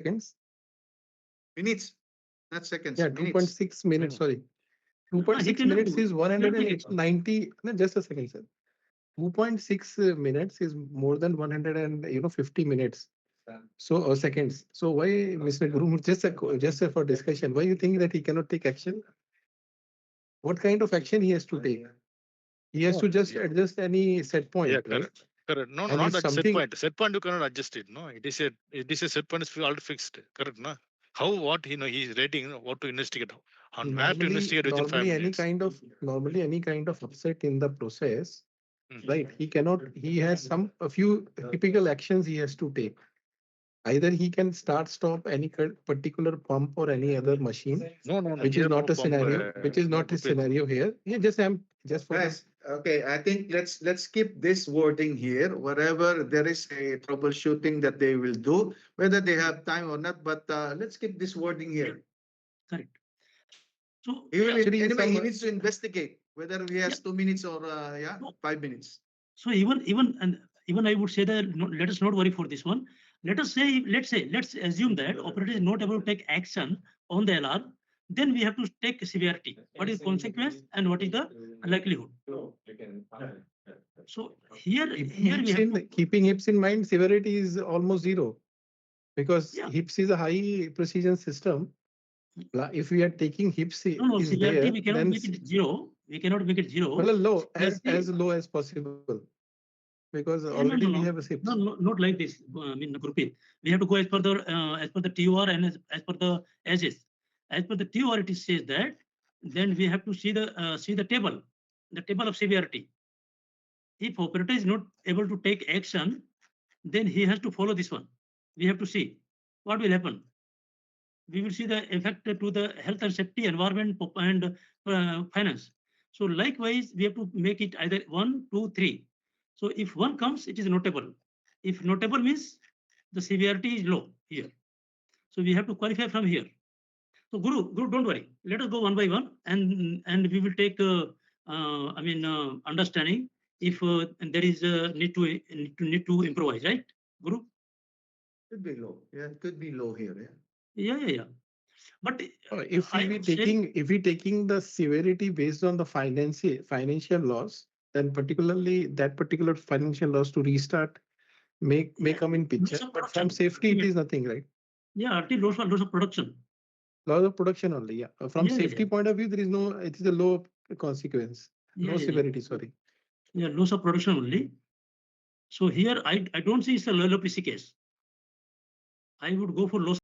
seconds. Minutes, not seconds. Yeah, minutes. 2.6 minutes. Sorry, he 2.6 cannot minutes do. is Cannot take action. 190. No, just a second, sir. 2.6 minutes is more than 150 minutes. So seconds. So why, Mr. Guru, just for discussion, why you think that he cannot take action? What kind of action he has to take? He has No, to just adjust any set point, yeah, right? correct. Correct. No, And not if at set something, point. Set point you cannot adjust it. No, it is a set point is already fixed. Correct. No. How what he's rating what to investigate on where to investigate within 5 normally minutes. any kind of upset in the process, Mhm. right? He has a few typical actions he has to take. Either he can stop any particular pump or any other machine, No, which is here not no a scenario, which is not a Rupesh. scenario here. Yeah, just for Guys, okay, I think let's keep this wording here. Wherever there is a troubleshooting that they will do, whether they have time or not, but let's keep this wording here. Correct. So He will Actually, anyway. He some- needs to investigate whether he has Yeah. 2 minutes or No. 5 minutes. So even I would say that let us not worry for this one. Let's assume that operator is not able to take action on the alarm. Then we have to take severity. What is consequence and what is the likelihood? So here we have to, keeping hips in mind, severity is almost zero because Yeah. hips is a high precision system. If we are taking hips no is severity there, we cannot then make it zero. We cannot make it zero. well, Severity- as low as possible because No, already we have a hips. No, not like this. I mean, Gurpreet, we have to go as per the TOR and as per the edges. As per the TOR, it says that then we have to see the table of severity. If operator is not able to take action, then he has to follow this one. We have to see what will happen. We will see the effect to the health and safety, environment, and finance. So likewise, we have to make it either 1, 2, 3. So if 1 comes, it is notable. If notable means the severity is low here. So we have to qualify from here. So Guru, don't worry. Let us go one by one, and we will take understanding if there is a need to improvise, right, Guru? Could be low. Yeah, it could be low here. Yeah. But If I we would say- taking the severity based on the financial loss, then particularly that particular financial loss to restart may come in picture. Loss of But from production. safety, it is nothing, right? Yeah, until loss of production. Loss of production only. Yeah. From Yeah, safety point of view, there is no. It is a low consequence. Yeah, No yeah. severity. Sorry. Yeah, loss of production only. So here I don't see it's a low PC case. I would go for loss